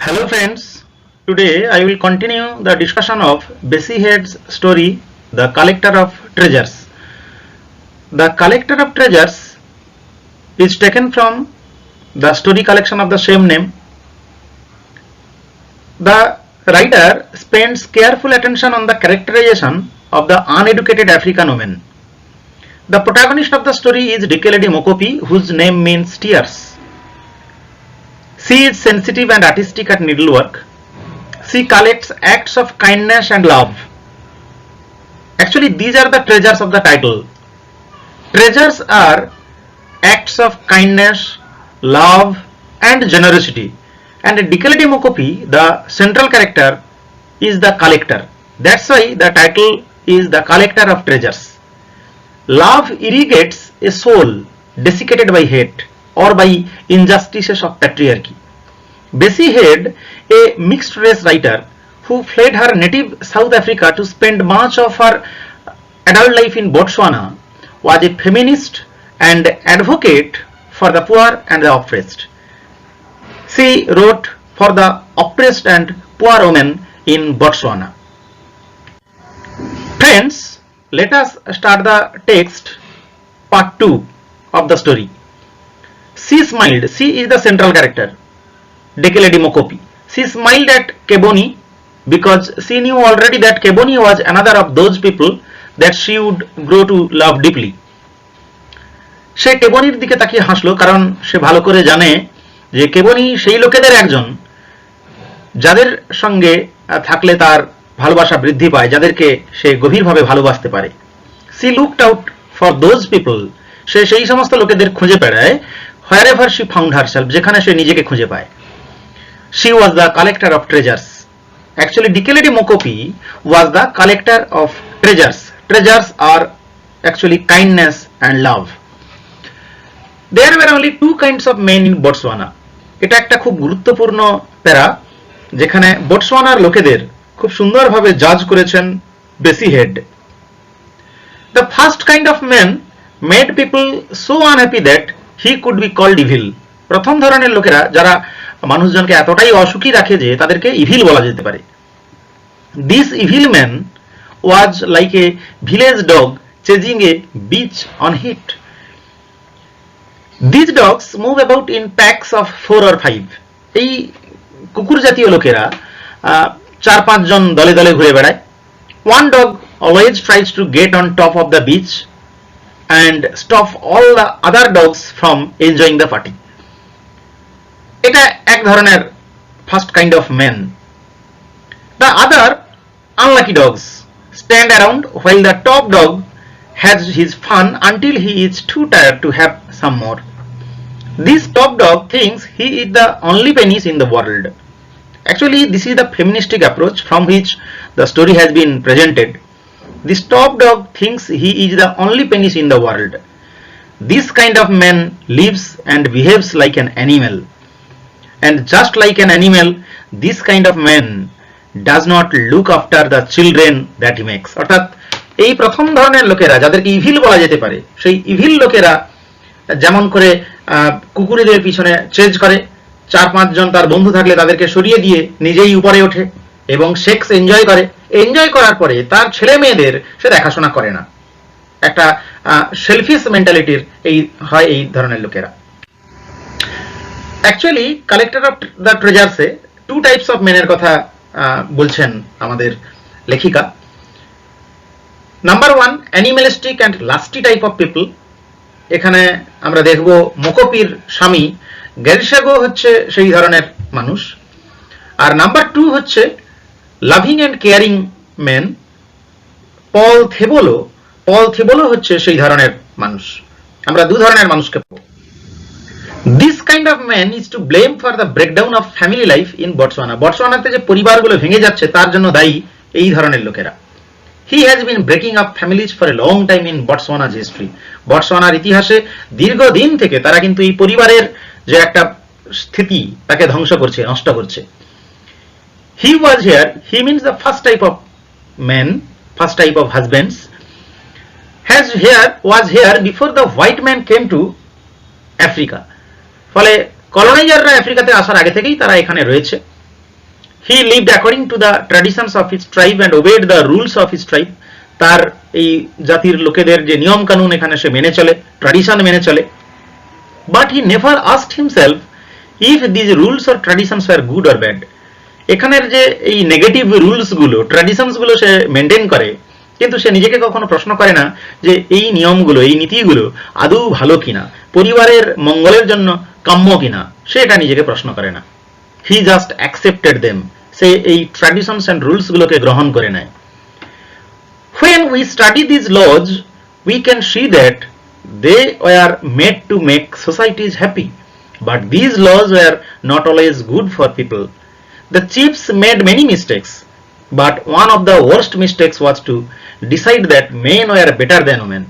Hello friends, today I will continue the discussion of Bessie Head's story, The Collector of Treasures. The Collector of Treasures is taken from the story collection of the same name. The writer spends careful attention on the characterization of the uneducated African woman. The protagonist of the story is Dikeledi Mokopi, whose name means tears. She is sensitive and artistic at needlework. She collects acts of kindness and love. Actually, these are the treasures of the title. Treasures are acts of kindness, love, and generosity. And Dikeledi Mokopi, the central character, is the collector. That's why the title is The Collector of Treasures. Love irrigates a soul desiccated by hate or by injustices of patriarchy. Bessie Head, a mixed race writer who fled her native South Africa to spend much of her adult life in Botswana, was a feminist and advocate for the poor and the oppressed. She wrote for the oppressed and poor women in Botswana. Friends, let us start the text, part 2 of the story. She smiled. She is the central character, Dikeledi Mokopi. She smiled at Keboni because she knew already that Keboni was another of those people that she would grow to love deeply. সে কেবনির দিকে তাকিয়ে হাসলো, কারণ সে ভালো করে জানে যে কেবনি সেই লোকেদের একজন যাদের সঙ্গে থাকলে তার ভালোবাসা বৃদ্ধি পায়, যাদেরকে সে গভীরভাবে ভালোবাসতে পারে। She looked out for those people. সে সেই সমস্ত লোকেদের খুঁজে বেড়ায়, হোয়ারএভার শি ফাউন্ড হারসেলফ, যেখানে সে নিজেকে খুঁজে পায়। She was the collector of treasures. Actually, Dikeledi Mokopi was the collector of treasures. Treasures are actually kindness and love. There were only two kinds of men in Botswana. এটা একটা খুব গুরুত্বপূর্ণ প্যারা, যেখানে বোটসওয়ানার লোকেদের খুব সুন্দরভাবে জাজ করেছেন বেসি head. The first kind of man made people so unhappy that he could be called evil. প্রথম ধরনের লোকেরা যারা মানুষজনকে এতটাই অসুখী রাখে যে তাদেরকে ইভিল বলা যেতে পারে। This evil man was like a village dog chasing a bitch on heat. These dogs move about in packs of 4 or 5. এই কুকুর জাতীয় লোকেরা 4-5 জন দলে দলে ঘুরে বেড়ায়। One dog always tries to get on top of the beach and stop all the other dogs from enjoying the party. এটা এক ধরনের first kind of man. The other unlucky dogs stand around while the top dog has his fun until he is too tired to have some more. This top dog thinks he is the only penis in the world. Actually this is the feministic approach from which the story has been presented. This top dog thinks he is the only penis in the world. This kind of man leaves and behaves like an animal. And just like an animal, this kind of man does not look after the children that he makes. অর্থাৎ এই প্রথম ধরনের লোকেরা যাদেরকে evil বলা যেতে পারে, সেই ইভিল লোকেরা যেমন করে কুকুরদের পিছনে চেজ করে, 4-5 জন তার বন্ধু থাকলে তাদেরকে সরিয়ে দিয়ে নিজেই উপরে ওঠে এবং সেক্স এনজয় করে। এনজয় করার পরে তার ছেলে মেয়েদের সে দেখাশোনা করে না। একটা সেলফিশ মেন্টালিটির হয় এই ধরনের লোকেরা। অ্যাকচুয়ালি কালেক্টর অফ দ্য ট্রেজার্সে 2 টাইপস অফ মেনের কথা বলছেন আমাদের লেখিকা। Number 1, animalistic and lusty type of people. এখানে আমরা দেখব মোকোপির স্বামী গ্যারিসাগো হচ্ছে সেই ধরনের মানুষ। আর নাম্বার 2 হচ্ছে লাভিং অ্যান্ড কেয়ারিং মেন। পল থেবোলো হচ্ছে সেই ধরনের মানুষ। আমরা 2 ধরনের মানুষকে পাবো। This kind of man is to blame for the breakdown of family life in Botswana. বটসওয়ানাতে যে পরিবারগুলো ভেঙে যাচ্ছে তার জন্য দায়ী এই ধরনের লোকেরা। He has been breaking up families for a long time in Botswana's history. বটসওয়ানার ইতিহাসে দীর্ঘদিন থেকে তারা কিন্তু এই পরিবারের যে একটা স্থিতি তাকে ধ্বংস করছে, নষ্ট করছে। He was here, he means the first type of men, first type of husbands, was here before the white man came to Africa. ফলে কলোনাইজাররা আফ্রিকাতে আসার আগে থেকেই তারা এখানে রয়েছে। He lived according to the traditions of his tribe and obeyed the rules of his tribe. তার এই জাতির লোকেদের যে নিয়ম কানুন এখানে সে মেনে চলে, ট্র্যাডিশন মেনে চলে। But he never asked himself if these rules or traditions were good or bad. এখানের যে এই নেগেটিভ রুলস গুলো, ট্র্যাডিশনস গুলো সে মেনটেন করে, কিন্তু সে নিজেকে কখনো প্রশ্ন করে না যে এই নিয়মগুলো, এই নীতিগুলো আদৌ ভালো কিনা, পরিবারের মঙ্গলের জন্য কাম্য কিনা, সে এটা নিজেকে প্রশ্ন করে না। হি জাস্ট অ্যাকসেপ্টেড দেম, সে এই ট্র্যাডিশনস অ্যান্ড রুলস গুলোকে গ্রহণ করে নেয়। When we study these laws, we can see that they were made to make societies happy, but these laws were not always good for people. The chiefs made many mistakes, but one of the worst mistakes was to decide that men were better than women.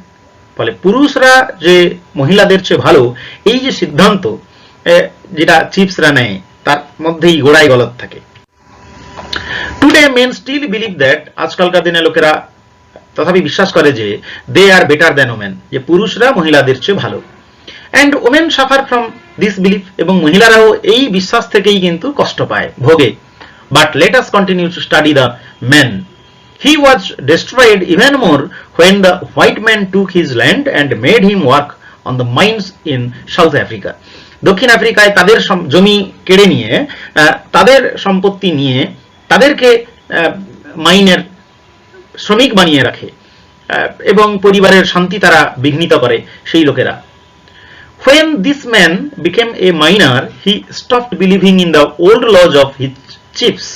ফলে পুরুষরা যে মহিলাদের চেয়ে ভালো, এই যে সিদ্ধান্ত যেটা চিফসরা নেয়, তার মধ্যেই গোড়ায় গলদ থাকে। Today men still believe that, আজকালকার দিনে লোকেরা তথাপি বিশ্বাস করে যে they are better than women, যে পুরুষরা মহিলাদের চেয়ে ভালো। And women suffer from this belief, এবং মহিলারাও এই বিশ্বাস থেকেই কিন্তু কষ্ট পায়, ভোগে। But let us continue to study the men. He was destroyed even more when the white man took his land and made him work on the mines in south Africa. দক্ষিণ আফ্রিকায় তাদের জমি কেড়ে নিয়ে, তাদের সম্পত্তি নিয়ে তাদেরকে মাইনের শ্রমিক বানিয়ে রাখে এবং পরিবারের শান্তি তারা বিঘ্নিত করে সেই লোকেরা। When this man became a miner, he stopped believing in the old laws of his chiefs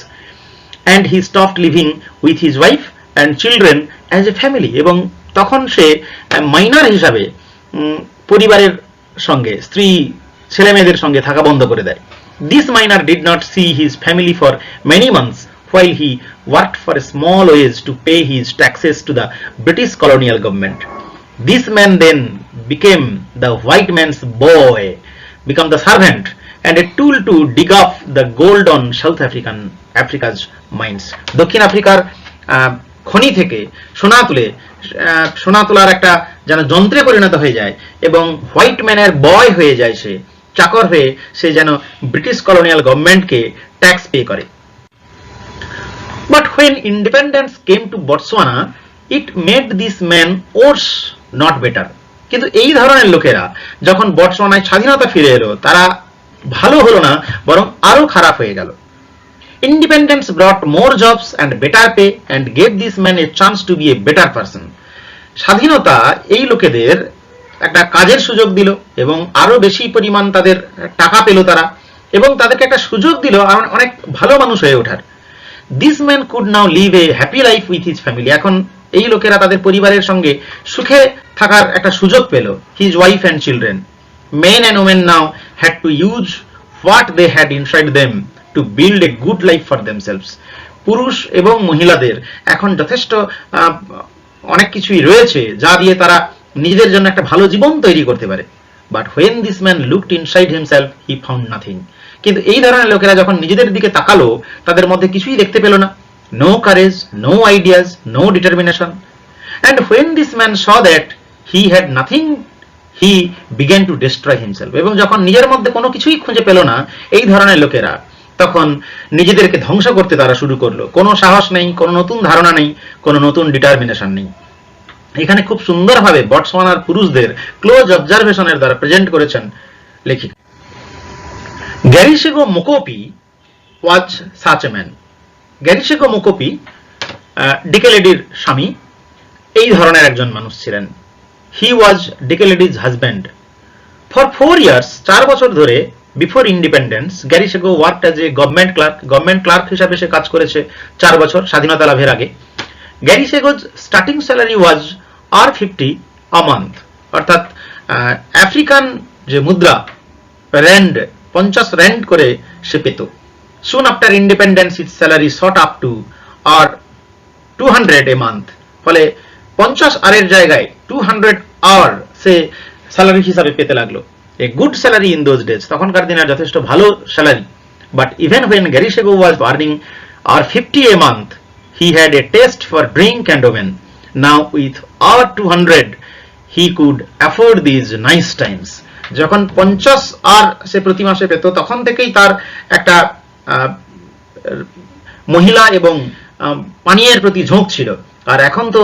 and he stopped living with his wife and children as a family, এবং তখন সে মাইনার হিসাবে পরিবারের সঙ্গে, স্ত্রী ছেলে মেয়েদের সঙ্গে থাকা বন্ধ করে দেয়। This miner did not see his family for many months while he worked for a small wage to pay his taxes to the British colonial government. This man then became the white man's boy, become the servant and a tool to dig up the gold on South Africa's mines. দক্ষিণ আফ্রিকার খনি থেকে সোনা তোলার একটা যেন যন্ত্রে পরিণত হয়ে যায় এবং হোয়াইট ম্যানের বয় হয়ে যায়, সে চাকর হয়ে সে যেন ব্রিটিশ কলোনিয়াল গভর্নমেন্টকে ট্যাক্স পে করে। But when independence came to Botswana, it made this man worse, not better. কিন্তু এই ধরনের লোকেরা যখন বটসওয়ানায় স্বাধীনতা ফিরে এলো, তারা ভালো হলো না, বরং আরো খারাপ হয়ে গেল। Independence brought more jobs and better pay and gave this man a chance to be a better person. স্বাধীনতা এই লোকেদের একটা কাজের সুযোগ দিল এবং আরো বেশি পরিমাণ তাদের টাকা পেল তারা, এবং তাদেরকে একটা সুযোগ দিল অনেক ভালো মানুষ হয়ে ওঠার। This man could now live a happy life with his family. এখন এই লোকেরা তাদের পরিবারের সঙ্গে সুখে থাকার একটা সুযোগ পেল, his wife and children. Men and women now had to use what they had inside them to build a good life for themselves. পুরুষ এবং মহিলাদের এখন যথেষ্ট অনেক কিছুই রয়েছে যা দিয়ে তারা নিজেদের জন্য একটা ভালো জীবন তৈরি করতে পারে। But when this man looked inside himself, he found nothing. কিন্তু এই ধরনের লোকেরা যখন নিজেদের দিকে তাকালো, তাদের মধ্যে কিছুই দেখতে পেল না। No courage, no ideas, no determination. And when this man saw that he had nothing, he began to destroy himself. এবং যখন নিজের মধ্যে কোনো কিছুই খুঁজে পেল না এই ধরনের লোকেরা, তখন নিজেদেরকে ধ্বংস করতে তারা শুরু করলো। কোনো সাহস নেই, কোনো নতুন ধারণা নেই, কোনো নতুন ডিটারমিনেশন নেই। এখানে খুব সুন্দরভাবে বটসওয়ানার পুরুষদের ক্লোজ অবজারভেশনের দ্বারা প্রেজেন্ট করেছেন লেখিকা। গ্যারিসেগো মোকোপি ওয়াজ সাচ এ ম্যান। গ্যারিসেগো মোকোপি ডিকেলেডির স্বামী, এই ধরনের একজন মানুষ ছিলেন। He was Dikeledi's husband. For 4 years, 4 বছর ধরে, before independence, Garesego worked as a government clerk হিসাবে সে কাজ করেছে 4 বছর স্বাধীনতা লাভের আগে। Garesego's starting salary was R50 a month, অর্থাৎ আফ্রিকান যে মুদ্রা র্যান্ড, 50 র্যান্ড করে সে পেত। Soon after independence, its salary shot up to R200 a month. ফলে 50 আরের জায়গায় 200 আওয়ার সে স্যালারি হিসাবে পেতে লাগলো। A good salary in those days, তখনকার দিনের যথেষ্ট ভালো salary. But even when Garisego was earning R50 a month, he had a taste for drink and women. Now with R200, he could afford these nice times. যখন 50 আর সে প্রতি মাসে পেত, তখন থেকেই তার একটা মহিলা এবং পানীয়ের প্রতি ঝোঁক ছিল, আর এখন তো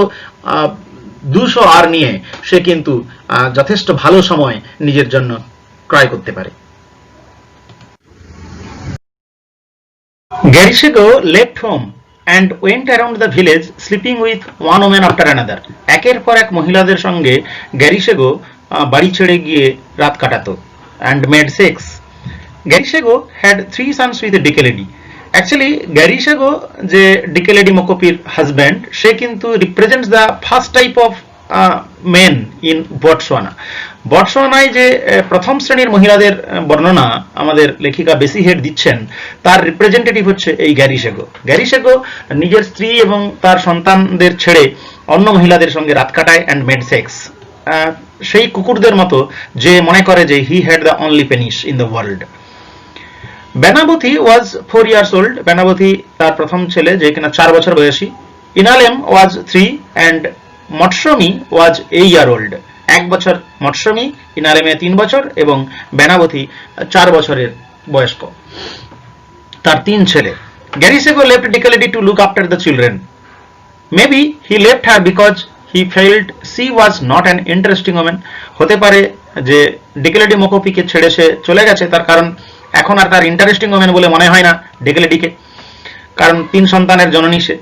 200 আর নিয়ে সে কিন্তু যথেষ্ট ভালো সময় নিজের জন্য ক্রয় করতে পারে। গ্যারিসেগো left home and went around the village sleeping with one woman after another. একের পর এক মহিলাদের সঙ্গে গ্যারিসেগো বাড়ি ছেড়ে গিয়ে রাত কাটাতো and made sex. Garesego had 3 sons with Dikeledi. Actually Garesego যে ডিকেলেডি মোকোপির হাজব্যান্ড, সে কিন্তু represents the first type of men in Botswana. বটসোয়ানায় যে প্রথম শ্রেণীর মহিলাদের বর্ণনা আমাদের লেখিকা বেসি হেড দিচ্ছেন, তার রিপ্রেজেন্টেটিভ হচ্ছে এই গ্যারিসেগো। গ্যারিসেগো নিজের স্ত্রী এবং তার সন্তানদের ছেড়ে অন্য মহিলাদের সঙ্গে রাত কাটায় অ্যান্ড মেড সেক্স। সেই কুকুরদের মতো যে মনে করে যে he had the only penis in the world. Banabothi was 4 years old. Banabothi তার প্রথম ছেলে, যে কিনা 4 বছর বয়সী। ইনালেম ওয়াজ 3 and মটসমি was a year old. 1 বছর মটসমি, ইনালেমে 3 বছর এবং বেনাবথি 4 বছরের বয়স্ক। তার 3 ছেলে। গ্যারিসেগো left ডিকেলেডি to look after the children. Maybe he left her because he felt she was not an interesting woman. হতে পারে যে ডিকেলেডি মোকোপিকে ছেড়ে সে চলে গেছে তার কারণ এখন আর তার ইন্টারেস্টিং ওমেন বলে মনে হয় না ডিকেলেডিকে, কারণ 3 সন্তানের জননী সে।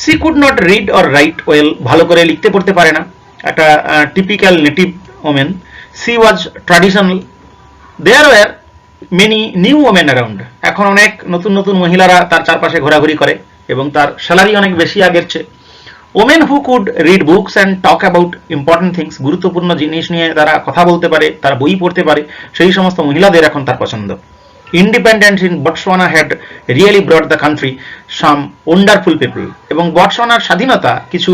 She could not read or write well, ভালো করে লিখতে পড়তে পারে না, একটা typical native women. She was traditional. There were many new women around. এখন অনেক নতুন নতুন মহিলারা তার চারপাশে ঘোরাঘুরি করে এবং তার স্যালারি অনেক বেশি আগের চেয়ে। Women who could read books and talk about important things, গুরুত্বপূর্ণ জিনিস নিয়ে তারা কথা বলতে পারে, তারা বই পড়তে পারে, সেই সমস্ত মহিলাদের এখন তার পছন্দ। Independence in Botswana had really brought the country some wonderful people. এবং বটসোয়ানার স্বাধীনতা কিছু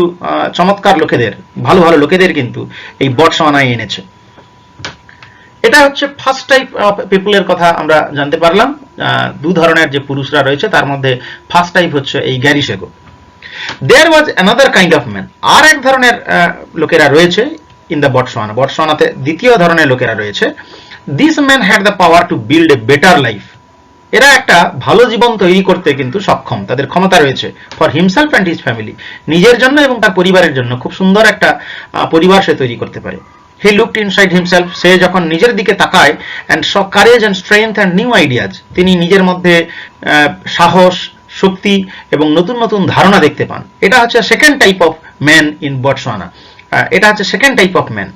চমৎকার লোকেদের, ভালো ভালো লোকেদের কিন্তু এই বটসোয়ানায় এনেছে। এটা হচ্ছে ফার্স্ট টাইপ অফ পিপলের কথা আমরা জানতে পারলাম। 2 ধরনের যে পুরুষরা রয়েছে তার মধ্যে ফার্স্ট টাইপ হচ্ছে এই গ্যারিসেগো। There was another kind of man. আর এক ধরনের লোকেরা রয়েছে ইন দ্য বটসোয়ানা। বটসোয়ানাতে দ্বিতীয় ধরনের লোকেরা রয়েছে। This man had the power to build a better life. এরা একটা ভালো জীবন তৈরি করতে কিন্তু সক্ষম, তাদের ক্ষমতা রয়েছে। For himself and his family, নিজের জন্য এবং তার পরিবারের জন্য খুব সুন্দর একটা পরিবার সে তৈরি করতে পারে। হি লুকড ইনসাইড হিমসেলফ, সে যখন নিজের দিকে তাকায়, and saw courage and strength and new ideas, তিনি নিজের মধ্যে সাহস, শক্তি এবং নতুন নতুন ধারণা দেখতে পান। এটা হচ্ছে second type of man in Botswana. এটা হচ্ছে second type of man.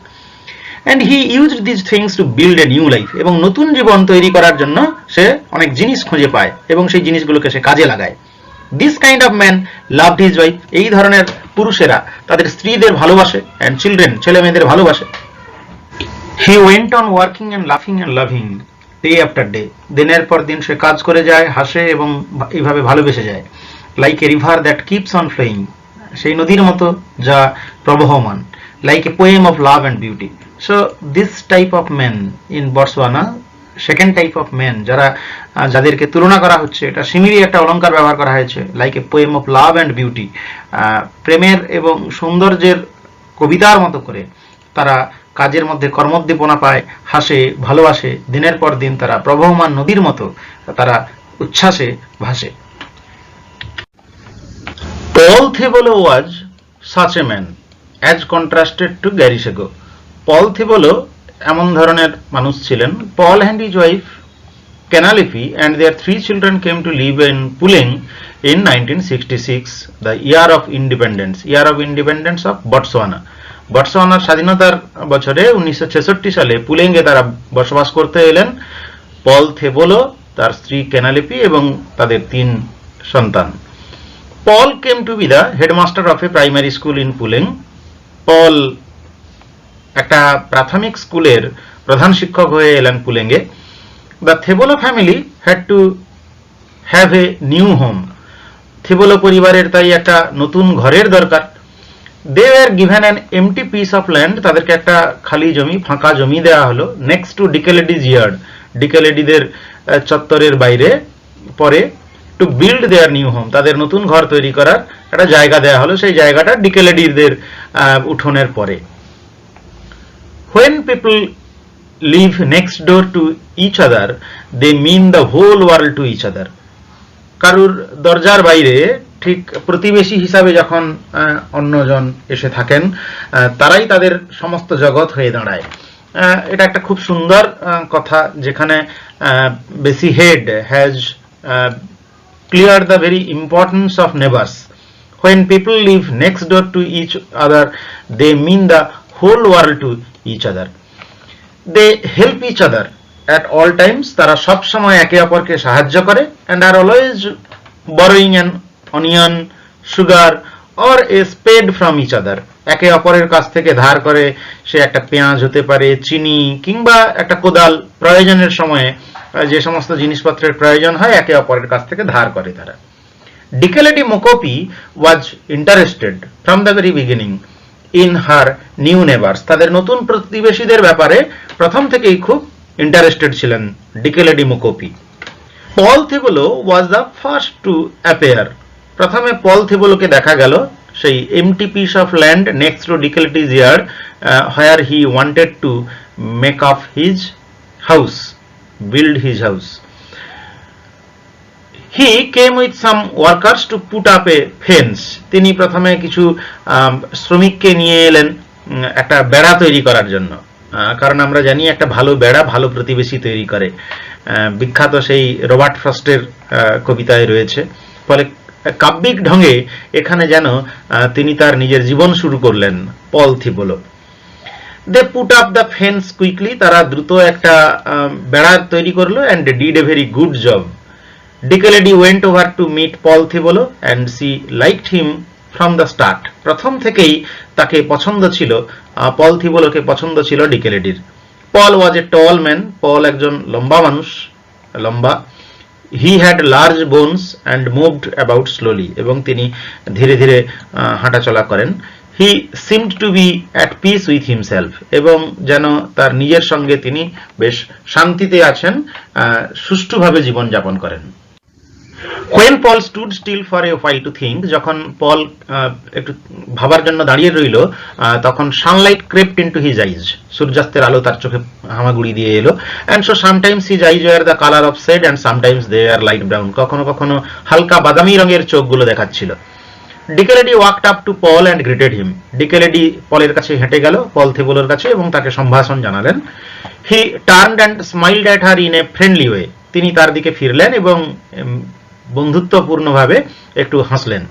And he used this things to build a new life, এবং নতুন জীবন তৈরি করার জন্য সে অনেক জিনিস খুঁজে পায় এবং সেই জিনিসগুলোকে সে কাজে লাগায়। This kind of man loved his wife, এই ধরনের পুরুষেরা তাদের স্ত্রীদের ভালোবাসে, অ্যান্ড চিলড্রেন, ছেলে মেয়েদের ভালোবাসে। He went on working and লাফিং and loving day after day, দিনের পর দিন সে কাজ করে যায়, হাসে এবং এইভাবে ভালোবেসে যায়। Like a river that keeps on flowing, সেই নদীর মতো যা প্রবহমান। Like a poem of love and beauty. So this type of men in Botswana, second type of men, যাদেরকে তুলনা করা হচ্ছে, এটা সিমিলি একটা অলঙ্কার ব্যবহার করা হয়েছে, like a poem of love and beauty, প্রেমের এবং সৌন্দর্যের কবিতার মতো করে তারা কাজের মধ্যে কর্মোদ্দীপনা পায়, হাসে, ভালোবাসে, দিনের পর দিন তারা প্রবহমান নদীর মতো তারা উচ্ছ্বাসে ভাসে। Paul Thebolo was such a man as contrasted to Garesego. Paul Thebolo এমন ধরনের মানুষ ছিলেন। Paul and his wife Penelope and their 3 children came to live in Puleng in 1966, the year of independence of Botswana. বটসোয়ানার স্বাধীনতার বছরে 1966 সালে পুলেঙ্গে তারা বসবাস করতে এলেন। পল থেবোলো, তার স্ত্রী পেনেলোপি এবং তাদের 3 সন্তান। Paul came to be the headmaster of a primary school in Puleng. Paul একটা প্রাথমিক স্কুলের প্রধান শিক্ষক হয়ে এলেন পুলেঙ্গে। The Thebolo family had to have a new home. Thebolo পরিবারের তাই একটা নতুন ঘরের দরকার। They were given an empty piece of land, তাদেরকে একটা খালি জমি, ফাঁকা জমি দেওয়া হলো, নেক্সট টু ডিকেলেডিজ ইয়ার্ড, ডিকেলেডিদের চত্বরের বাইরে, পরে to build their new home, তাদের নতুন ঘর তৈরি করার একটা জায়গা দেওয়া হলো, সেই জায়গাটা ডিকেলেডিদের উঠোনের পরে। When people live next door to each other, they mean the whole world to each other. কারুর দরজার বাইরে ঠিক প্রতিবেশী হিসাবে যখন অন্যজন এসে থাকেন, তারাই তাদের সমস্ত জগৎ হয়ে দাঁড়ায়। এটা একটা খুব সুন্দর কথা, যেখানে বেসি head has cleared the very importance of neighbors. When people live next door to each other, they mean the whole world to each other. They help each other at all times. তারা সব সময় একে অপরকে সাহায্য করে and are always borrowing an onion, sugar or a spade from each other. একে অপরের কাছ থেকে ধার করে, সে একটা পেঁয়াজ হতে পারে, চিনি কিংবা একটা কোদাল, প্রয়োজনের সময়ে যে সমস্ত জিনিসপত্রের প্রয়োজন হয় একে অপরের কাছ থেকে ধার করে তারা। Dikeledi Mokopi was interested from the very beginning in her new neighbours. তাদের নতুন প্রতিবেশীদের ব্যাপারে প্রথম থেকেই খুব ইন্টারেস্টেড ছিলেন Dikeledi Mokopi. Paul Thebolo was the first to appear. প্রথমে পল থিবোলোকে দেখা গেল সেই empty piece of land next to Dikeledi's yard, where he wanted to make of his house, build his house. He came with some workers to put up a fence. তিনি প্রথমে কিছু শ্রমিককে নিয়ে এলেন একটা বেড়া তৈরি করার জন্য, কারণ আমরা জানি একটা ভালো বেড়া ভালো প্রতিবেশী তৈরি করে, বিখ্যাত সেই রবার্ট ফ্রস্টের কবিতায় রয়েছে। ফলে কাব্যিক ঢঙে এখানে যেন তিনি তার নিজের জীবন শুরু করলেন পল থিবোলো। They put up the fence quickly. তারা দ্রুত একটা বেড়া তৈরি করলো and did a very good job. Dikeledi went over to meet Paul Thibolo and she liked him from the start. প্রথম থেকেই তাকে পছন্দ ছিল, পল থিবোলোকে পছন্দ ছিল ডিকেলেডির। Paul was a tall man. Paul একজন লম্বা মানুষ, লম্বা। He had large bones and moved about slowly. এবং তিনি ধীরে ধীরে হাঁটাচলা করেন। He seemed to be at peace with himself. এবং যেন তার নিজের সঙ্গে তিনি বেশ শান্তিতে আছেন, সুষ্ঠুভাবে জীবনযাপন করেন। When Paul stood still for a while to think, যখন পল একটু ভাবার জন্য দাঁড়িয়ে রইল, তখন sunlight crept into his eyes. সূর্যাস্তের আলো তার চোখে হামাগুড়ি দিয়ে এলো। And so sometimes his eyes were the color of shade and sometimes they were light brown. কখনো কখনো হালকা বাদামি রঙের চোখগুলো দেখাচ্ছিল। Dikeledi walked up to Paul and greeted him. Dikeledi পলের কাছে হেঁটে গেল, পল থিবোলোর কাছে, এবং তাকে সম্ভাষণ জানালেন। He turned and smiled at her in a friendly way. তিনি তার দিকে ফিরলেন এবং বন্ধুত্বপূর্ণভাবে একটু হাসলেন।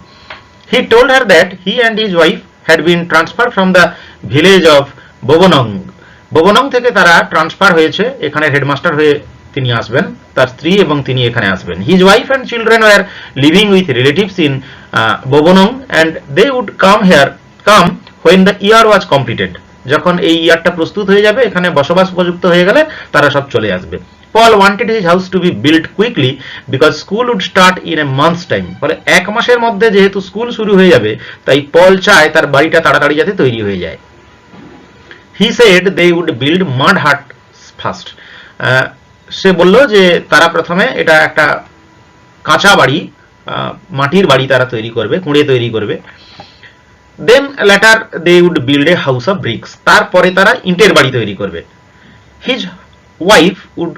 He told her that he and his wife had been transfer from the village of Bobonong. Bobonong থেকে তারা ট্রান্সফার হয়েছে, এখানে হেডমাস্টার হয়ে তিনি আসবেন, তার স্ত্রী এবং তিনি এখানে আসবেন। His wife and children were living with relatives in Bobonong and they would come when the year was completed. যখন এই ইয়ারটা প্রস্তুত হয়ে যাবে, এখানে বসবাস উপযুক্ত হয়ে গেলে তারা সব চলে আসবে। Paul wanted his house to be built quickly because school would start in a month's time. ফলে এক মাসের মধ্যে যেহেতু স্কুল শুরু হয়ে যাবে, তাই পল চায় তার বাড়িটা তাড়াতাড়ি যাতে তৈরি হয়ে যায়। He said they would build mud hut first. সে বলল যে তারা প্রথমে এটা একটা কাঁচা বাড়ি, মাটির বাড়ি তারা তৈরি করবে, কুঁড়ে তৈরি করবে। Then later they would build a house of bricks. তারপরে তারা ইটের বাড়ি তৈরি করবে। His wife would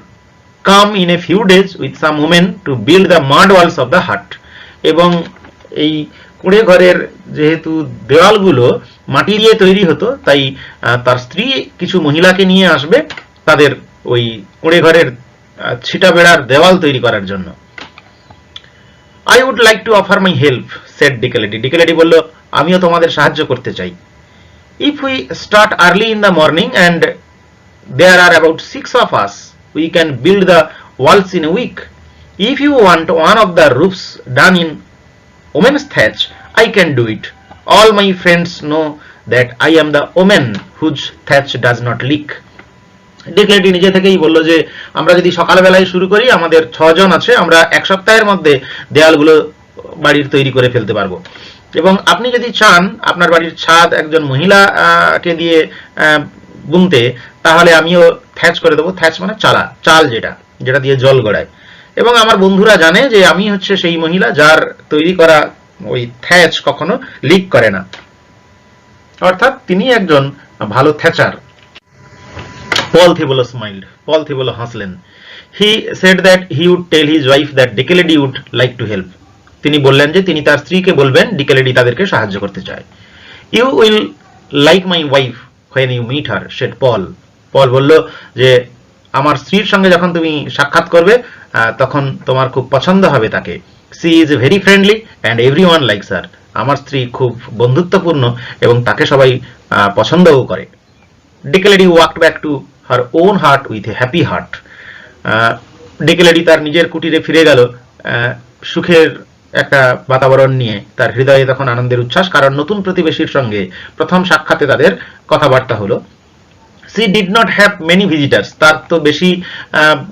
come in a few days with some women to build the mud walls of the hut. এবং এই কুঁড়ে ঘরের যেহেতু দেওয়ালগুলো মাটি দিয়ে তৈরি হতো, তাই তার স্ত্রী কিছু মহিলাকে নিয়ে আসবে তাদের ওই কুঁড়ে ঘরের ছিটা বেড়ার দেওয়াল তৈরি করার জন্য। I would like to offer my help, said Dikeledi. Dikeledi বলল, আমিও তোমাদের সাহায্য করতে চাই। If we start early in the morning and there are about 6 of us, we can build the walls in a week. If you want one of the roofs done in women's thatch, I can do it. All my friends know that I am the woman whose thatch does not leak. ডিকেলেডি নিজে থেকেই বলল যে আমরা যদি সকালবেলায় শুরু করি, আমাদের 6 জন আছে, আমরা এক সপ্তাহের মধ্যে দেয়ালগুলো বাড়ির তৈরি করে ফেলতে পারবো। এবং আপনি যদি চান আপনার বাড়ির ছাদ একজন মহিলাকে দিয়ে বুনতে, তাহলে আমিও থ্যাচ করে দেবো। থ্যাচ মানে চালা, চাল যেটা দিয়ে জল গড়ায়। এবং আমার বন্ধুরা জানে যে আমি হচ্ছে সেই মহিলা যার তৈরি করা ওই থ্যাচ কখনো লিক করে না, অর্থাৎ তিনি একজন ভালো থ্যাচার। পল থিবোলো স্মাইলড। পল থিবোলো হাসলেন। He said that he would tell his wife that Dekeledi would like to help. তিনি বললেন যে তিনি তার স্ত্রীকে বলবেন ডিকেলেডি তাদেরকে সাহায্য করতে চায়। You will like my wife when you meet her, said Paul. পল বলল যে আমার স্ত্রীর সঙ্গে যখন তুমি সাক্ষাৎ করবে তখন তোমার খুব পছন্দ হবে তাকে। She is very friendly and everyone likes her. আমার স্ত্রী খুব বন্ধুত্বপূর্ণ এবং তাকে সবাই পছন্দও করে। ডিকেলেডি walked back to her own heart with a happy heart. ডিকেলেডি তার নিজের কুটিরে ফিরে গেল সুখের একটা বাতাবরণ নিয়ে। তার হৃদয়ে তখন আনন্দের উচ্ছ্বাস, কারণ নতুন প্রতিবেশীর সঙ্গে প্রথম সাক্ষাতে তাদের কথাবার্তা হলো। She did not have many visitors. তার তো বেশি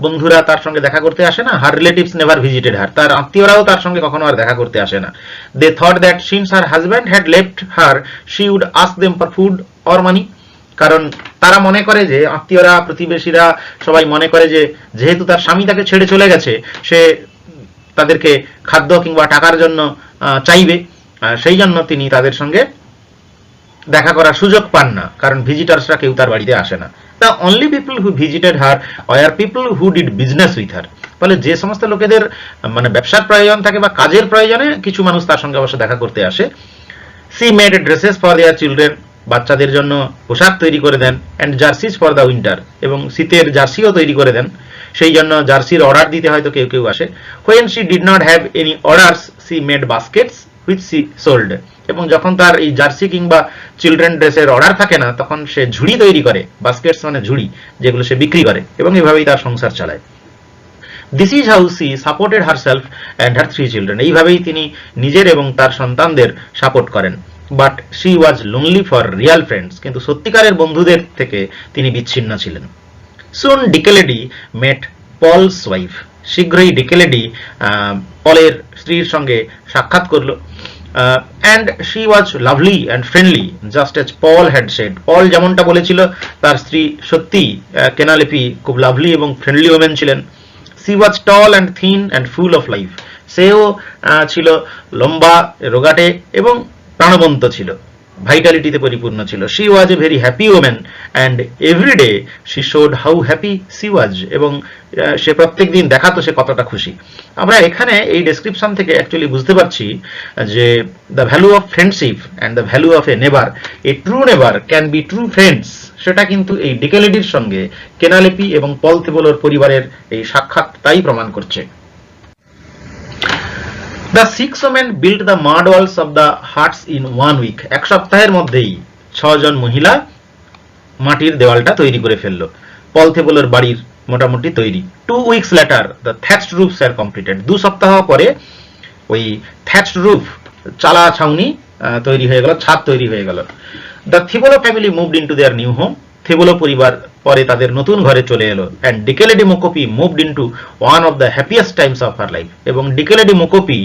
বন্ধুরা তার সঙ্গে দেখা করতে আসে না। Her relatives never visited her. তার আত্মীয়রাও তার সঙ্গে কখনো আর দেখা করতে আসে না। They thought that since her husband had left her, she would ask them for food or money. কারণ তারা মনে করে যে আত্মীয়রা, প্রতিবেশীরা সবাই মনে করে যে যেহেতু তার স্বামী তাকে ছেড়ে চলে গেছে, সে তাদেরকে খাদ্য কিংবা টাকার জন্য চাইবে। সেই জন্য তিনি তাদের সঙ্গে দেখা করার সুযোগ পান না, কারণ ভিজিটার্সরা কেউ তার বাড়িতে আসে না। The only people who visited her were people who did business with her. ফলে যে সমস্ত লোকেদের মানে ব্যবসার প্রয়োজন থাকে বা কাজের প্রয়োজনে কিছু মানুষ তার সঙ্গে অবশ্য দেখা করতে আসে। She made dresses for their children. বাচ্চাদের জন্য পোশাক তৈরি করে দেন। And jerseys for the winter. এবং শীতের জার্সিও তৈরি করে দেন। সেই জন্য জার্সির অর্ডার দিতে হয়তো কেউ কেউ আসে। When she did not have any orders she made baskets which she sold. এবং যখন তার এই জার্সি কিংবা চিলড্রেন ড্রেসের অর্ডার থাকে না, তখন সে ঝুড়ি তৈরি করে। বাস্কেটস মানে ঝুড়ি, যেগুলো সে বিক্রি করে, এবং এভাবেই তার সংসার চালায়। This is how she supported herself and her 3 children. এইভাবেই তিনি নিজের এবং তার সন্তানদের সাপোর্ট করেন। But she was lonely for real friends. কিন্তু সত্যিকারের বন্ধুদের থেকে তিনি বিচ্ছিন্ন ছিলেন। Soon Dikeledi met Paul's wife. শীঘ্রই ডিকেলেডি পলের স্ত্রীর সঙ্গে সাক্ষাৎ করলো। And she was lovely and friendly just as Paul had said. Paul যেমনটা বলেছিল, তার স্ত্রী সত্যি কেনালেপি খুব লাভলি এবং ফ্রেন্ডলি ওমেন ছিলেন। She was tall and thin and full of life. সেও ছিল লম্বা, রোগাটে এবং প্রাণবন্ত ছিল, ভাইটালিটিতে পরিপূর্ণ ছিল। She was a very happy women and everyday she showed how happy she was. এবং সে প্রত্যেক দিন দেখাতো সে কতটা খুশি। আমরা এখানে এই ডেসক্রিপশন থেকে অ্যাকচুয়ালি বুঝতে পারছি যে the value of friendship and the value of a neighbour, a true neighbour can be true friends, সেটা কিন্তু এই ডিকেলেডির সঙ্গে কেনালেপি এবং পল থেবোলোর পরিবারের এই সাক্ষাৎ তাই প্রমাণ করছে। The 6 women built the mud walls of the huts in 1 week. এক সপ্তাহের মধ্যেই 6 জন মহিলা মাটির দেওয়ালটা তৈরি করে ফেললো। পল থেবোলোর বাড়ির মোটামুটি তৈরি। 2 weeks later the thatched roofs are completed. 2 সপ্তাহ পরে ওই thatched roof, চালা ছাউনি তৈরি হয়ে গেল, ছাদ তৈরি হয়ে গেল। The Thibolo family moved into their new home. থেবোলো পরিবার পরে তাদের নতুন ঘরে চলে এলো। And Dikeledi Mokopi moved into one of the happiest times of her life. এবং ডিকেলেডি মোকোপি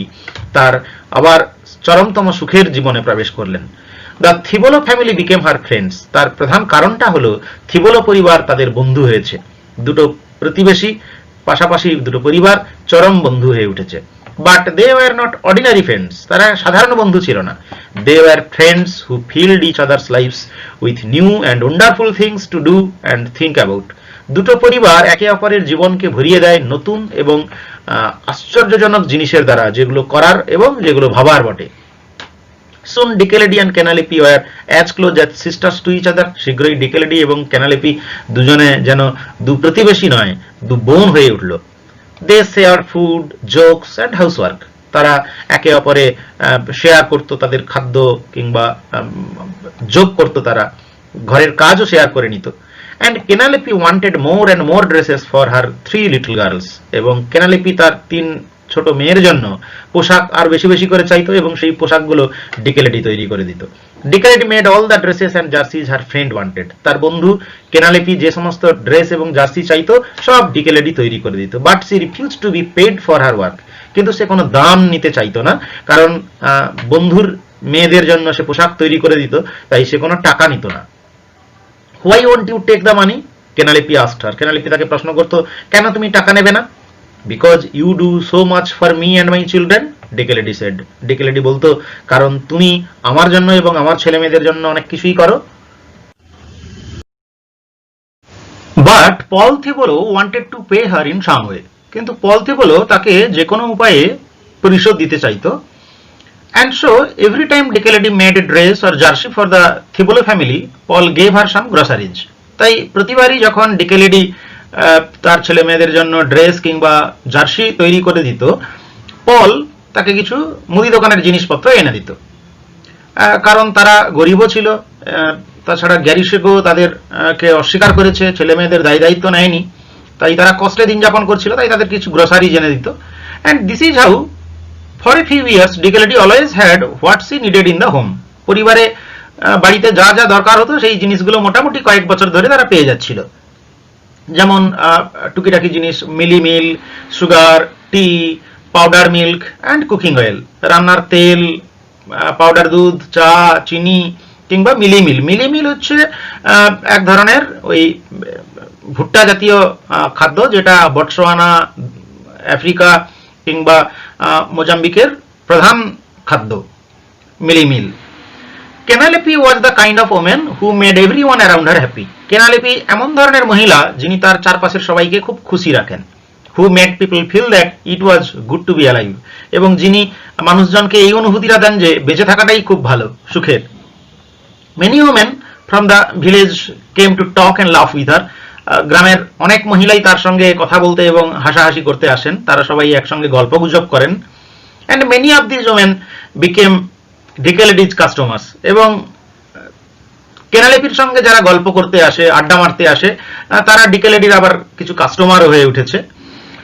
তার আবার চরমতম সুখের জীবনে প্রবেশ করলেন। The Thebolo family became her friends. তার প্রধান কারণটা হলো থিবোলো পরিবার তাদের বন্ধু হয়েছে। দুটো প্রতিবেশী, পাশাপাশি দুটো পরিবার চরম বন্ধু হয়ে উঠেছে। But they were not ordinary friends. তারা সাধারণ বন্ধু ছিল না। They were friends who filled each others lives with new and wonderful things to do and think about. দুটো পরিবার একে অপরের জীবনকে ভরিয়ে দেয় নতুন এবং আশ্চর্যজনক জিনিসের দ্বারা, যেগুলো করার এবং যেগুলো ভাবার বটে। Soon Dekeledi and Canalepi were as close as sisters to each other. শীঘ্রই ডিকেলেডি এবং ক্যানালেপি দুজনে যেন দু প্রতিবেশী নয়, দু বোন হয়ে উঠল। They shared food, jokes and housework. তারা একে অপরে শেয়ার করত তাদের খাদ্য কিংবা যোগ করত, তারা ঘরের কাজও শেয়ার করে নিত। And Canalepi wanted more and more dresses for her 3 little girls. এবং ক্যানালেপি তার 3 ছোট মেয়ের জন্য পোশাক আর বেশি বেশি করে চাইতো, এবং সেই পোশাকগুলো ডিকেলেডি তৈরি করে দিত। Dikeledi made all the dresses and jerseys her friend wanted. তার বন্ধু কেনালেপি যে সমস্ত ড্রেস এবং জার্সি চাইতো সব ডিকেলেডি তৈরি করে দিত। But she refuse to be paid for her work. কিন্তু সে কোনো দাম নিতে চাইতো না, কারণ বন্ধুর মেয়েদের জন্য সে পোশাক তৈরি করে দিত, তাই সে কোনো টাকা নিত না। Why won't you take the money? Kenalepe asked her. Kenalepe তাকে প্রশ্ন করতো, কেন তুমি টাকা নেবে না? Because you do so much for me and my children, ডিকেলেডি said. ডিকেলেডি বলতো, কারণ তুমি আমার জন্য এবং আমার ছেলে মেয়েদের জন্য অনেক কিছুই করো। But Paul Thebolo wanted to pay her in some way, কিন্তু পল থিবোলো তাকে যে কোনো উপায়ে পরিশোধ দিতে চাইতো। And so every time Dikeledi made a dress or jersey for the Thibolo family, Paul gave her some groceries. তাই প্রতিবারই যখন ডিকেলেডি তার ছেলে মেয়েদের জন্য ড্রেস কিংবা জার্সি তৈরি করে দিত, পল তাকে কিছু মুদি দোকানের জিনিসপত্র এনে দিত। কারণ তারা গরিবও ছিল, তাছাড়া গ্যারিশেগো তাদেরকে অস্বীকার করেছে, ছেলে মেয়েদের দায় দায়িত্ব নেয়নি, তাই তারা কষ্টে দিন যাপন করছিল, তাই তাদের কিছু গ্রোসারিজ এনে দিত। And this is how for a few years Dikeledi always had what she needed in the home. পরিবারে বাড়িতে যা যা দরকার হতো সেই জিনিসগুলো মোটামুটি কয়েক বছর ধরে তারা পেয়ে যাচ্ছিল। যেমন টুকিটাকি জিনিস, mealie meal, sugar, tea, powder milk and cooking oil, রান্নার তেল, পাউডার দুধ, চা, চিনি কিংবা মিলি মিল। মিলি মিল হচ্ছে এক ধরনের ওই ভুট্টা জাতীয় খাদ্য, যেটা বটসোয়ানা, আফ্রিকা কিংবা মোজাম্বিকের প্রধান খাদ্য mealie meal. Kenalepe was the kind of women who made everyone around her happy. Kenalepe এমন ধরনের মহিলা যিনি তার চারপাশের সবাইকে খুব খুশি রাখেন। Who made people feel that it was good to be alive, এবং যিনি মানুষজনকে এই অনুভূতিটা দেন যে বেঁচে থাকাটাই খুব ভালো, সুখের। Many women from the village came to talk and লাফ উইথ হার। গ্রামের অনেক মহিলাই তার সঙ্গে কথা বলতে এবং হাসাহাসি করতে আসেন, তারা সবাই একসঙ্গে গল্পগুজব করেন। And many of these women became Dikeledi's customers, এবং কেনালেপির সঙ্গে যারা গল্প করতে আসে, আড্ডা মারতে আসে, তারা ডিকেলেডির আবার কিছু কাস্টমারও হয়ে উঠেছে।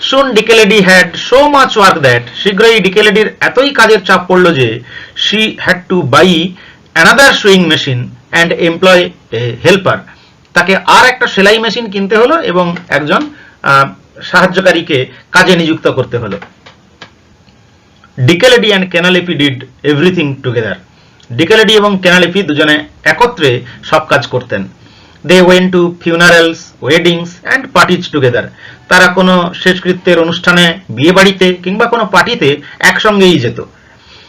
Soon Dikeledi had so much work that, শীঘ্রই ডিকেলেডির এতই কাজের চাপ পড়লো যে she had to buy another sewing machine and employ a helper. তাকে আর একটা সেলাই মেশিন কিনতে হলো এবং একজন সাহায্যকারীকে কাজে নিযুক্ত করতে হলো। Dikeledi and Kenalepe did everything together. Dikeledi এবং কেনালেপি দুজনে একত্রে সব কাজ করতেন। They went to funerals, weddings and parties together. তারা কোনো শেষকৃত্যের অনুষ্ঠানে, বিয়ে বাড়িতে কিংবা কোনো পার্টিতে একসঙ্গেই যেত।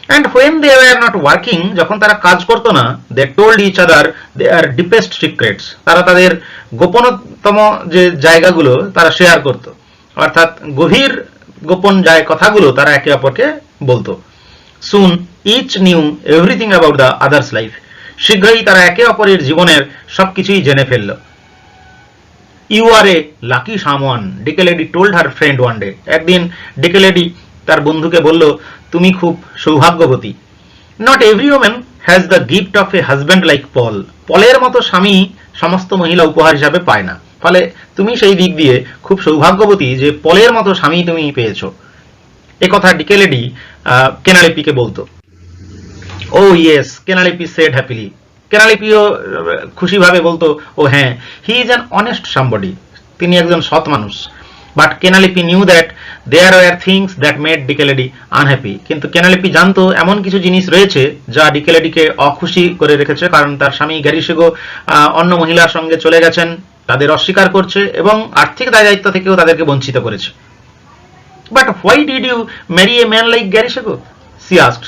And when they were not working, যখন তারা কাজ করতো না, they told each other their deepest secrets. তারা তাদের গোপনতম যে জায়গাগুলো তারা শেয়ার করত, অর্থাৎ গভীর গোপন কথাগুলো তারা একে অপরকে বলতো। Soon each knew everything about the other's life. শীঘ্রই তারা একে অপরের জীবনের সবকিছুই জেনে ফেলল। You are a lucky someone, Dikeledi told her friend one day. একদিন ডিকেলেডি তার বন্ধুকে বলল, তুমি খুব সৌভাগ্যবতী। Not every woman has the gift of a husband like Paul. পলের মতো স্বামী সমস্ত মহিলা উপহার হিসাবে পায় না, ফলে তুমি সেই দিক দিয়ে খুব সৌভাগ্যবতী যে পলের মতো স্বামী তুমি পেয়েছো। এ কথা ডিকেলেডি কেনালেপিকে বলতো। Oh yes, Kenalepe said happily. কেনালেপিও খুশিভাবে বলতো, ও হ্যাঁ, he is an honest somebody. তিনি একজন সৎ মানুষ। But Kenalepe knew that there were things that made Dikeledi unhappy. কিন্তু কেনালেপি জানতো এমন কিছু জিনিস রয়েছে যা ডিকেলেডিকে অখুশি করে রেখেছে, কারণ তার স্বামী গ্যারিশেগো অন্য মহিলার সঙ্গে চলে গেছেন, তাদের অস্বীকার করছে এবং আর্থিক দায় দায়িত্ব থেকেও তাদেরকে বঞ্চিত করেছে। But why did you marry a man like Garesego, she asked.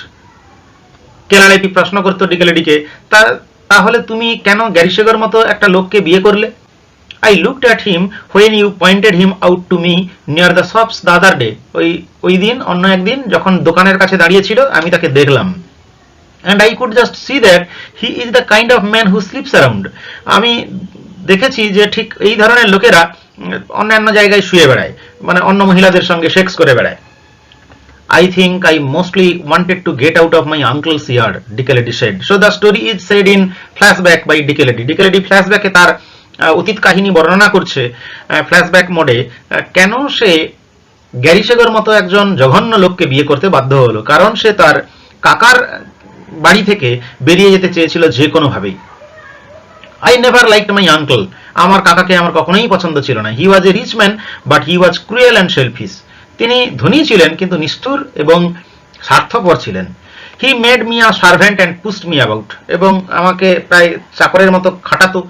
Kenalepe প্রশ্ন করতো ডিকেলেডিকে, তাহলে তুমি কেন গ্যারিশেগোর মতো একটা লোককে বিয়ে করলে? I looked at him when you pointed him out to me near the shops the other day. ওই দিন, অন্য একদিন যখন দোকানের কাছে দাঁড়িয়ে ছিল, আমি তাকে দেখলাম। And I could just see that he is the kind of man who sleeps around. আমি দেখেছি যে ঠিক এই ধরনের লোকেরা অন্যান্য জায়গায় শুয়ে বেড়ায়, মানে অন্য মহিলাদের সঙ্গে সেক্স করে বেড়ায়। I think I mostly wanted to get out of my uncle's yard, Dikeledi said. So the story is said in flashback by Dikeledi. Dikeledi flashback এ তার অতীত কাহিনী বর্ণনা করছে ফ্ল্যাশব্যাক মোডে, কেন সে গ্যারিশেগোর মতো একজন জঘন্য লোককে বিয়ে করতে বাধ্য হলো। কারণ সে তার কাকার বাড়ি থেকে বেরিয়ে যেতে চেয়েছিল যে কোনোভাবেই। I never liked my uncle. আমার কাকাকে আমার কখনোই পছন্দ ছিল না। He was a rich man but he was cruel and selfish. তিনি ধনী ছিলেন কিন্তু নিষ্ঠুর এবং স্বার্থপর ছিলেন। He made me a servant and pushed me about, এবং আমাকে প্রায় চাকরের মতো খাটাতো।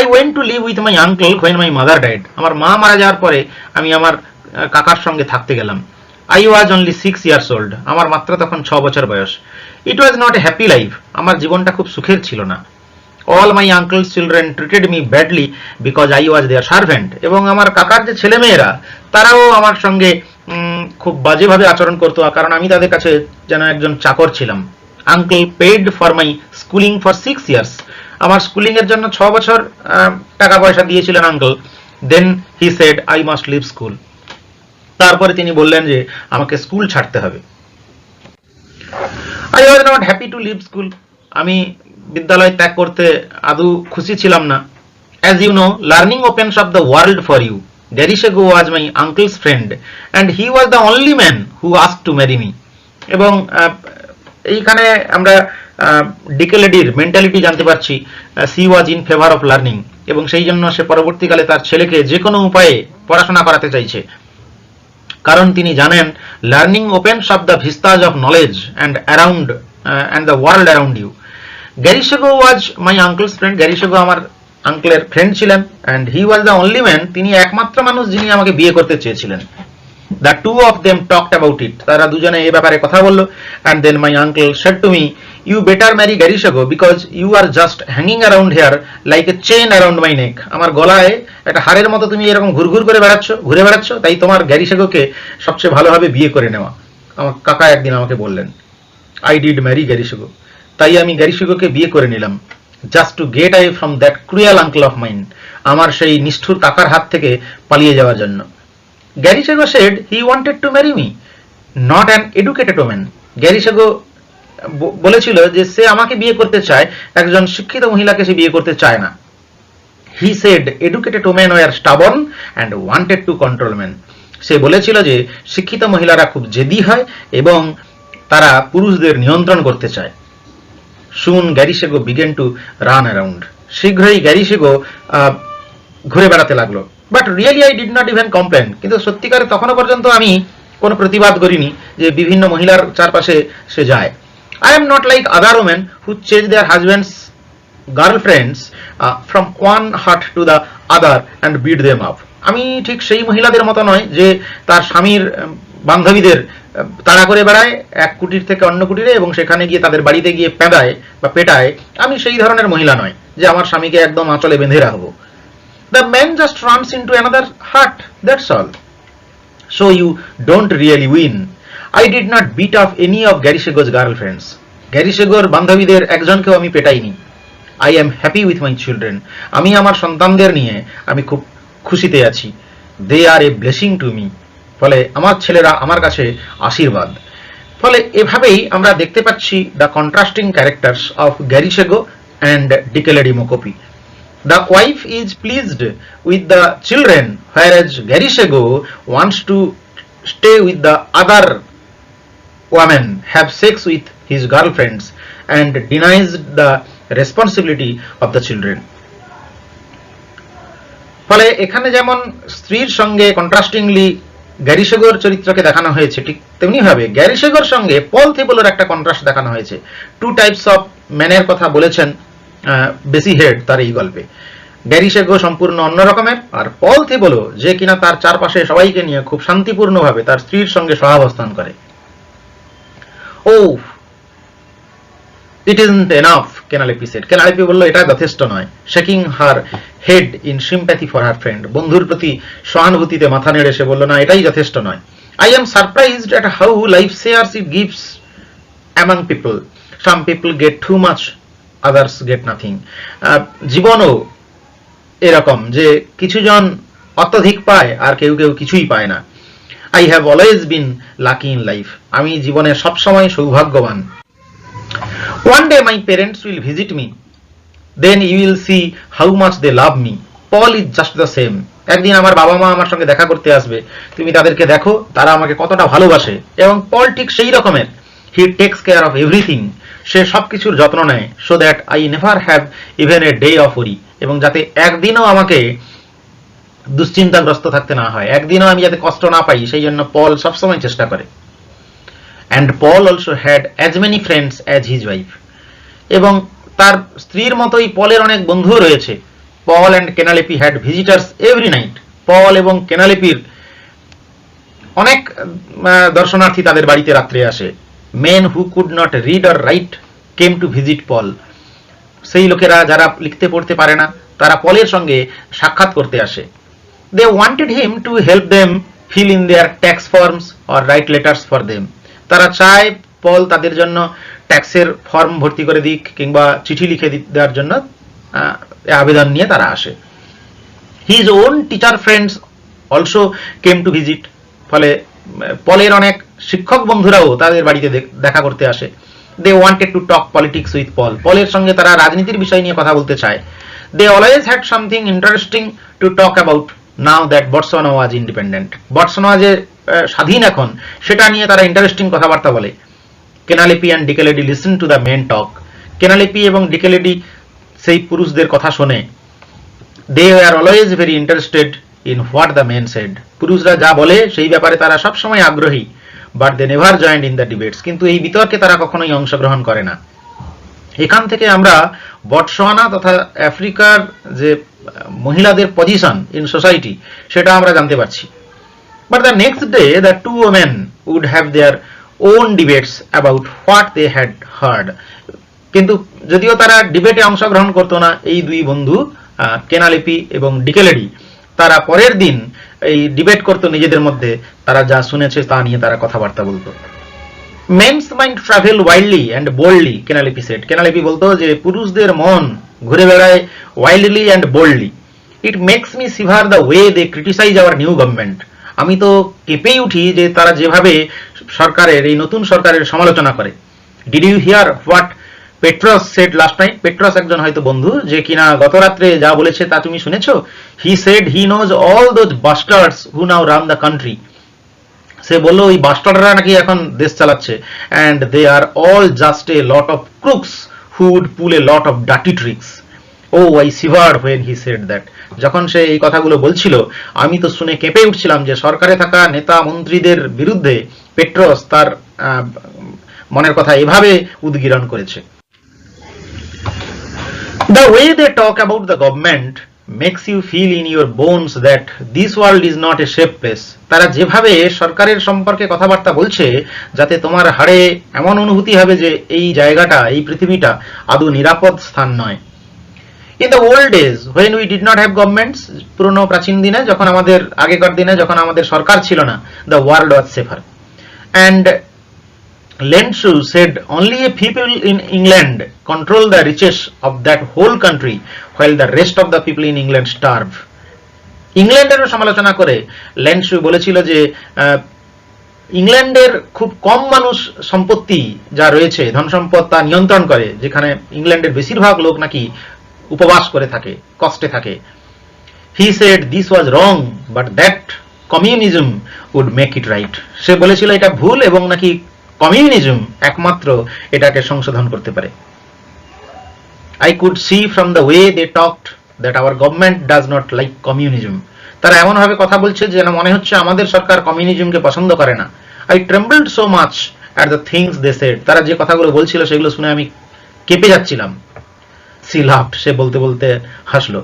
I went to live with my uncle when my mother died. আমার মা মারা যাওয়ার পরে আমি আমার কাকার সঙ্গে থাকতে গেলাম। I was only 6 years old. আমার মাত্র তখন 6 বছর বয়স। It was not a happy life. আমার জীবনটা খুব সুখের ছিল না। all my uncle's children treated me badly because I was their servant, এবং আমার কাকার যে ছেলেমেয়েরা তারাও আমার সঙ্গে খুব বাজেভাবে আচরণ করতো, কারণ আমি তাদের কাছে যেন একজন চাকর ছিলাম। Uncle paid for my schooling for 6 years, আমার স্কুলিং এর জন্য 6 বছর টাকা পয়সা দিয়েছিলেন uncle. Then he said I must leave school, তারপরে তিনি বললেন যে আমাকে স্কুল ছাড়তে হবে। I was not happy to leave school, আমি বিদ্যালয় ত্যাগ করতে আদৌ খুশি ছিলাম না। As you know, learning opens up the world for you. Garesego was my uncle's friend and he was the only man who asked to marry me. এবং এইখানে আমরা ডিকে লেডির মেন্টালিটি জানতে পারছি। She was in favour of learning, এবং সেই জন্য সে পরবর্তীকালে তার ছেলেকে যে কোনো উপায়ে পড়াশোনা করাতে চাইছে, কারণ তিনি জানেন learning opens up the vistas of knowledge and around and the world around you. Garesego was my uncle's friend, Garesego আমার আঙ্কেলের ফ্রেন্ড ছিলেন, and he was the only man, তিনি একমাত্র মানুষ যিনি আমাকে বিয়ে করতে চেয়েছিলেন। The two of them talked about it, তারা দুজনে এই ব্যাপারে কথা বললো। and then my uncle said to me, you better marry Garisego because you are just hanging around here like a chain around my neck, আমার গলায় একটা হাড়ের মতো তুমি এরকম ঘুরঘুর করে ঘুরে বেড়াচ্ছ, তাই তোমার গ্যারিসেগোকে সবচেয়ে ভালোভাবে বিয়ে করে নেওয়া। আমার কাকা একদিন আমাকে বললেন। I did marry Garisego, তাই আমি গ্যারিসেগোকে বিয়ে করে নিলাম। just to get away from that cruel uncle of mine, আমার সেই নিষ্ঠুর কাকার হাত থেকে পালিয়ে যাওয়ার জন্য। গ্যারিসেগো said he wanted to marry me, not an educated woman. গ্যারিসেগো বলেছিল যে সে আমাকে বিয়ে করতে চায়, একজন শিক্ষিত মহিলাকে সে বিয়ে করতে চায় না। He said educated women were stubborn and wanted to control men. সে বলেছিল যে শিক্ষিত মহিলারা খুব জেদি হয় এবং তারা পুরুষদের নিয়ন্ত্রণ করতে চায়। Soon গ্যারিসেগো began to run around. শীঘ্রই গ্যারিসেগো ঘুরে বেড়াতে লাগলো। But really I did not even complain, কিন্তু সত্যিকারে তখনও পর্যন্ত আমি কোনো প্রতিবাদ করিনি যে বিভিন্ন মহিলার চারপাশে সে যায়। I am not like other women who change their husbands girlfriends from one heart to the other and beat them up. আমি ঠিক সেই মহিলাদের মতো নয় যে তার স্বামীর বান্ধবীদের তাড়া করে বেড়ায় এক কুটির থেকে অন্য কুটিরে এবং সেখানে গিয়ে তাদের বাড়িতে গিয়ে পেদায় বা পেটায়। আমি সেই ধরনের মহিলা নয় যে আমার স্বামীকে একদম আঁচলে বেঁধে রাখবো। The man just runs into another heart, that's all. So you don't really win. I did not beat off any of Garishego's girlfriends. গ্যারিসেগোর বান্ধবীদের একজনকেও আমি পেটাইনি। I am happy with my children. আমি আমার সন্তানদের নিয়ে আমি খুব খুশিতে আছি। They are a blessing to me. ফলে আমার ছেলেরা আমার কাছে আশীর্বাদ। ফলে এভাবেই আমরা দেখতে পাচ্ছি the contrasting characters of Garisego and Dikeledi Mokopi. The wife is pleased with the children, whereas Garisego wants to stay with the other women, have sex with his girlfriends, and denies the responsibility of the children. ফলে এখানে যেমন স্ত্রীর সঙ্গে কন্ট্রাস্টিংলি গ্যারিসেগোর চরিত্রকে দেখানো হয়েছে, ঠিক তেমনি ভাবে গ্যারিসেগোর সঙ্গে পল থিবোলোর একটা কন্ট্রাস্ট দেখানো হয়েছে। টু টাইপস অফ ম্যানের কথা বলেছেন বেসি হেড তার এই গল্পে। গ্যারিসেগো সম্পূর্ণ অন্য রকমের, আর পল থিবোলো যে কিনা তার চারপাশে সবাইকে নিয়ে খুব শান্তিপূর্ণভাবে তার স্ত্রীর সঙ্গে সহাবস্থান করে। ও ইট ইজন্ট এনাফ, কেনালেপি সেড। কেনালেপি বলল এটা যথেষ্ট নয়। Shaking her head in sympathy for her friend, বন্ধুর প্রতি সহানুভূতিতে মাথা নেড়ে সে বলল না এটাই যথেষ্ট নয়। I am surprised at how life shares it gives among people, some people get too much, others get nothing. জীবনও এরকম যে কিছু জন অত্যধিক পায় আর কেউ কেউ কিছুই পায় না। I have always been lucky in life, আমি জীবনে সবসময় সৌভাগ্যবান। One day my parents will visit me, then you will see how much they love me. Paul is just the same. একদিন আমার বাবা মা আমার সঙ্গে দেখা করতে আসবে, তুমি তাদেরকে দেখো তারা আমাকে কতটা ভালোবাসে। এবং পল ঠিক সেই রকমের। He takes care of everything, সে সবকিছুর যত্ন নেয়। So that I never have even a day of worry, এবং যাতে একদিনও আমাকে দুশ্চিন্তাগ্রস্ত থাকতে না হয়, একদিনও আমি যাতে কষ্ট না পাই, সেই জন্য পল সবসময় চেষ্টা করে। And Paul also had as many friends as his wife, এবং তার স্ত্রীর মতোই পলের অনেক বন্ধু রয়েছে। Paul and Kenalepe had visitors every night, Paul এবং কেনালেপির অনেক দর্শনার্থী তাদের বাড়িতে রাত্রে আসে। Men who could not read or write came to visit Paul, সেই লোকেরা যারা লিখতে পড়তে পারে না তারা পলের সঙ্গে সাক্ষাৎ করতে আসে। They wanted him to help them fill in their tax forms or write letters for them. তারা চায় পল তাদের জন্য ট্যাক্সের ফর্ম ভর্তি করে দিক কিংবা চিঠি লিখে দেওয়ার জন্য আবেদন নিয়ে তারা আসে। His own teacher friends also came to visit. ফলে পলের অনেক শিক্ষক বন্ধুরাও তাদের বাড়িতে দেখা করতে আসে। They wanted to talk politics with Paul. পলের সঙ্গে তারা রাজনীতির বিষয় নিয়ে কথা বলতে চায়। They always had something interesting to talk about now that Botswana was independent. Botswana যে স্বাধীন এখন সেটা নিয়ে তারা ইন্টারেস্টিং কথাবার্তা বলে। Kenalepe and Dikeledi listen to the men talk. Kenalepe এবং ডিকেলেডি সেই পুরুষদের কথা শোনে। They are always very interested in what the men said. পুরুষরা যা বলে সেই ব্যাপারে তারা সবসময় আগ্রহী। But they never joined in the debates. কিন্তু এই বিতর্কে তারা কখনোই অংশগ্রহণ করে না। এখান থেকে আমরা বটসওয়ানা তথা আফ্রিকার যে মহিলাদের পজিশন ইন সোসাইটি সেটা আমরা জানতে পারছি। But the next day the two women would have their own debates about what they had heard. কিন্তু যদিও তারা ডিবেটে অংশগ্রহণ করতো না, এই দুই বন্ধু কেনালিপি এবং ডিকেলেডি তারা পরের দিন এই ডিবেট করতো নিজেদের মধ্যে। তারা যা শুনেছে তা নিয়ে তারা কথাবার্তা বলতো। Men's mind travel wildly and boldly, Kenalepe said. Kenalepe বলতো যে পুরুষদের মন ঘুরে বেড়ায় wildly and boldly. It makes me shiver the way they criticise our new government. আমি তো কেঁপেই উঠি যে তারা যেভাবে সরকারের এই নতুন সরকারের সমালোচনা করে। Did you hear what Petros said last night? Petros একজন হয়তো বন্ধু যে কিনা গত রাত্রে যা বলেছে তা তুমি শুনেছো? He said he knows all those bastards who now run the country. সে বললো ওই বাস্টার্ডরা নাকি এখন দেশ চালাচ্ছে। And they are all just a lot of crooks who would pull a lot of dirty tricks. Oh I shivered when he said that. যখন সে এই কথাগুলো বলছিল আমি তো শুনে কেঁপে উঠছিলাম যে সরকারে থাকা নেতা মন্ত্রীদের বিরুদ্ধে পেট্রস তার মনের কথা এভাবে উদ্গীরণ করেছে। The way they talk about the government makes you feel in your bones that this world is not a safe place. তারা যেভাবে সরকারের সম্পর্কে কথাবার্তা বলছে যাতে তোমার হাড়ে এমন অনুভূতি হবে যে এই জায়গাটা, এই পৃথিবীটা আদৌ নিরাপদ স্থান নয়। In the old days when we did not have governments, পুরনো প্রাচীন দিনে যখন আমাদের আগেকার দিনে যখন আমাদের সরকার ছিল না, the world was safer. And Lenshu said only a people in England control the riches of that whole country while the rest of the people in England starve. ইংল্যান্ডেরও সমালোচনা করে লেন্সু বলেছিল যে ইংল্যান্ডের খুব কম মানুষ সম্পত্তি যা রয়েছে ধন সম্পদ তা নিয়ন্ত্রণ করে, যেখানে ইংল্যান্ডের বেশিরভাগ লোক নাকি উপবাস করে থাকে, কষ্টে থাকে। He said this was wrong but that communism would make it right. সে বলেছিল এটা ভুল এবং নাকি কমিউনিজম একমাত্র এটাকে সংশোধন করতে পারে। I could see from the way they talked that our government does not like communism. তারা এমন ভাবে কথা বলছে যেন মনে হচ্ছে আমাদের সরকার কমিউনিজমকে পছন্দ করে না। I trembled so much at the things they said. তারা যে কথাগুলো বলছিল সেগুলো শুনে আমি কেঁপে যাচ্ছিলাম। She laughed. সে বলতে বলতে হাসলো।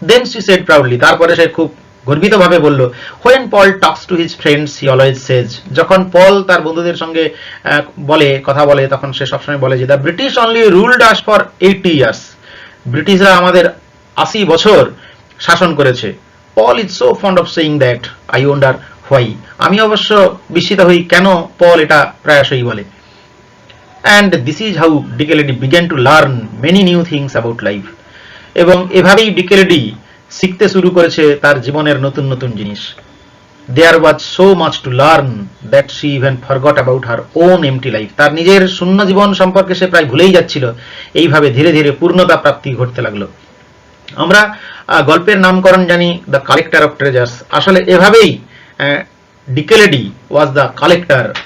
Then she said proudly. তারপরে সে খুব গর্বিতভাবে বলল, when Paul talks to his friends he always says, যখন পল তার বন্ধুদের সঙ্গে কথা বলে তখন সে সবসময় বলে যে the British only ruled us for 80 years. ব্রিটিশরা আমাদের 80 বছর শাসন করেছে। Paul is so fond of saying that. I wonder why. আমি অবশ্য বিস্মিত হই কেন পল এটা প্রায়শই বলে। And this is how ডিকেলেডি began to learn many new things about life. এবং এভাবেই ডিকেলেডি শিখতে শুরু করেছে তার জীবনের নতুন নতুন জিনিস। There was so much to learn that she even forgot about her own empty life. তার নিজের শূন্য জীবন সম্পর্কে সে প্রায় ভুলেই যাচ্ছিল। এইভাবে ধীরে ধীরে পূর্ণতা প্রাপ্তি ঘটতে লাগলো। আমরা গল্পের নামকরণ জানি দ্য কালেক্টর অফ ট্রেজার্স। আসলে এভাবেই Dikeledi was the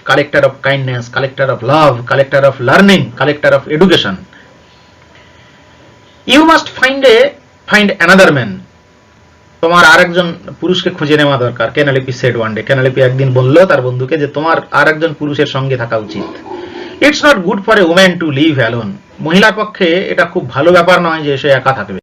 collector of kindness, collector of love, collector of learning, collector of education. You must find another man. তোমার আরেকজন পুরুষকে খুঁজে নেওয়া দরকার। Kenalepe said one day. Kenalepe একদিন বলল তার বন্ধুকে যে তোমার আরেকজন পুরুষের সঙ্গে থাকা উচিত। It's not good for a woman to live alone. মহিলার পক্ষে এটা খুব ভালো ব্যাপার নয় যে সে একা থাকবে।